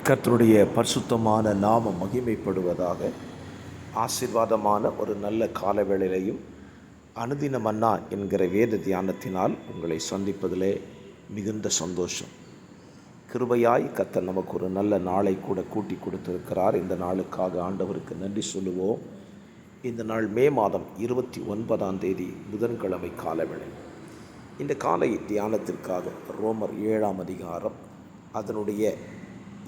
கர்த்தருடைய பரிசுத்தமான நாமம் மகிமைப்படுவதாக. ஆசீர்வாதமான ஒரு நல்ல காலவேளையிலையும் அனுதின மன்னா என்கிற வேத தியானத்தினால் உங்களை சந்திப்பதிலே மிகுந்த சந்தோஷம். கிருபையாய் கர்த்தர் நமக்கு ஒரு நல்ல நாளை கூட கூட்டி கொடுத்திருக்கிறார். இந்த நாளுக்காக ஆண்டவருக்கு நன்றி சொல்லுவோம். இந்த நாள் மே மாதம் 29ஆம் தேதி புதன்கிழமை காலவேளை. இந்த காலை தியானத்திற்காக ரோமர் 7ஆம் அதிகாரம் அதனுடைய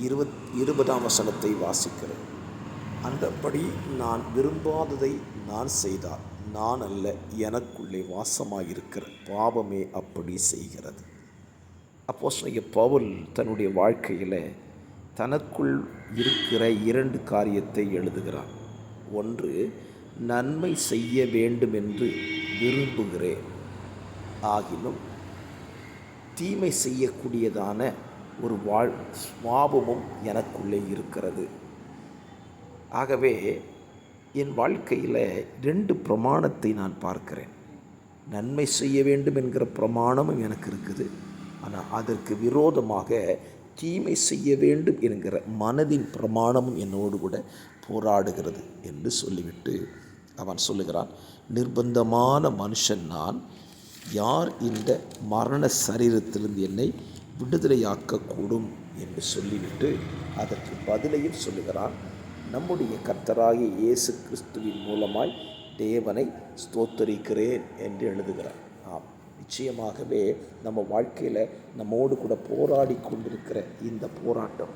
20ஆம் வசனத்தை வாசிக்கிறேன். அந்தபடி நான் விரும்பாததை நான் செய்தால் நான் அல்ல, எனக்குள்ளே வாசமாயிருக்கிற பாவமே அப்படி செய்கிறது. அப்போஸ்தலனாகிய பவுல் தன்னுடைய வாழ்க்கையில் தனக்குள் இருக்கிற 2 காரியத்தை எழுதுகிறார். ஒன்று, நன்மை செய்ய வேண்டும் என்று விரும்புகிறேன், ஆகிலும் தீமை செய்யக்கூடியதான ஒரு சுவாபமும் எனக்குள்ளே இருக்கிறது. ஆகவே என் வாழ்க்கையில் 2 பிரமாணத்தை நான் பார்க்கிறேன். நன்மை செய்ய வேண்டும் என்கிற பிரமாணமும் எனக்கு இருக்குது. ஆனால் அதற்கு விரோதமாக தீமை செய்ய வேண்டும் என்கிற மனதின் பிரமாணமும் என்னோடு கூட போராடுகிறது என்று சொல்லிவிட்டு அவன் சொல்லுகிறான், நிர்பந்தமான மனுஷன் நான், யார் இந்த மரண சரீரத்திலிருந்து என்னை விடுதலையாக்கக்கூடும் என்று சொல்லிவிட்டு அதற்கு பதிலையும் சொல்லுகிறான். நம்முடைய கர்த்தராகிய இயேசு கிறிஸ்துவின் மூலமாய் தேவனை ஸ்தோத்தரிக்கிறேன் என்று எழுதுகிறார். நிச்சயமாகவே நம்ம வாழ்க்கையில் நம்மோடு கூட போராடி கொண்டிருக்கிற இந்த போராட்டம்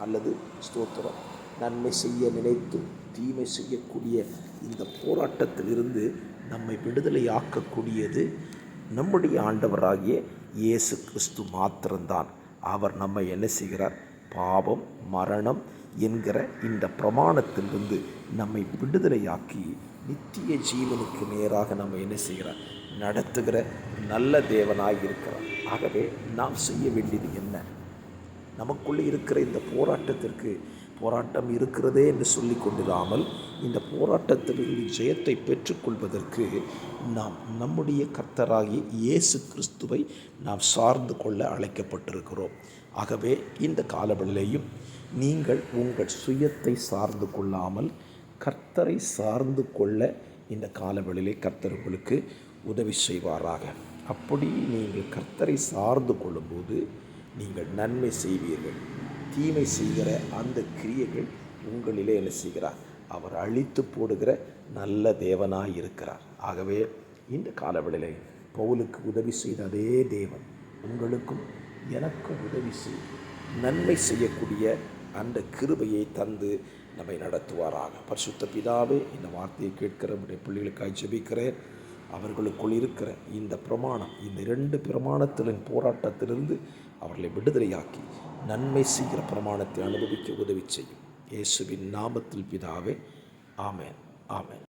அல்லது ஸ்தோத்திரம், நன்மை செய்ய நினைத்து தீமை செய்யக்கூடிய இந்த போராட்டத்திலிருந்து நம்மை விடுதலையாக்கக்கூடியது நம்முடைய ஆண்டவராகிய இயேசு கிறிஸ்து மாத்திரம்தான். அவர் நம்மை என்ன செய்கிறார்? பாவம், மரணம் என்கிற இந்த பிரமாணத்திலிருந்து நம்மை விடுதலையாக்கி நித்திய ஜீவனுக்கு நேராக நம்ம என்ன செய்கிறார்? நடத்துகிற நல்ல தேவனாய் இருக்கிறார். ஆகவே நாம் செய்ய வேண்டியது என்ன? நமக்குள்ளே இருக்கிற இந்த போராட்டம் இருக்கிறதே என்று சொல்லி கொண்டிராமல் இந்த போராட்டத்திலிருந்து ஜெயத்தை பெற்றுக்கொள்வதற்கு நாம் நம்முடைய கர்த்தராகிய இயேசு கிறிஸ்துவை நாம் சார்ந்து கொள்ள அழைக்கப்பட்டிருக்கிறோம். ஆகவே இந்த காலவெளியிலேயும் நீங்கள் உங்கள் சுயத்தை சார்ந்து கொள்ளாமல் கர்த்தரை சார்ந்து கொள்ள இந்த காலவெளியிலே கர்த்தர் உங்களுக்கு உதவி செய்வாராக. அப்படி நீங்கள் கர்த்தரை சார்ந்து கொள்ளும்போது நீங்கள் நன்மை செய்வீர்கள். தீமை செய்கிற அந்த கிரியைகள் உங்களிலே என்ன செய்கிறார்? அவர் அழித்து போடுகிற நல்ல தேவனாய் இருக்கிறார். ஆகவே இந்த காலவெளியிலே பவுலுக்கு உதவி செய்த அதே தேவன் உங்களுக்கும் எனக்கும் உதவி செய்து நன்மை செய்யக்கூடிய அந்த கிருபையை தந்து நம்மை நடத்துவாராக. பரிசுத்த பிதாவே, இந்த வார்த்தையை கேட்கிற நம்முடைய பிள்ளைகளுக்காய் ஜெபிக்கிறேன். அவர்களுக்குள் இருக்கிற இந்த பிரமாணம், இந்த 2 பிரமாணத்தின் போராட்டத்திலிருந்து அவர்களை விடுதலையாக்கி நன்மை செய்கிற பிரமாணத்தை அனுபவிக்க உதவி செய்யும். இயேசுவின் நாமத்தில் பிதாவே, ஆமென், ஆமென்.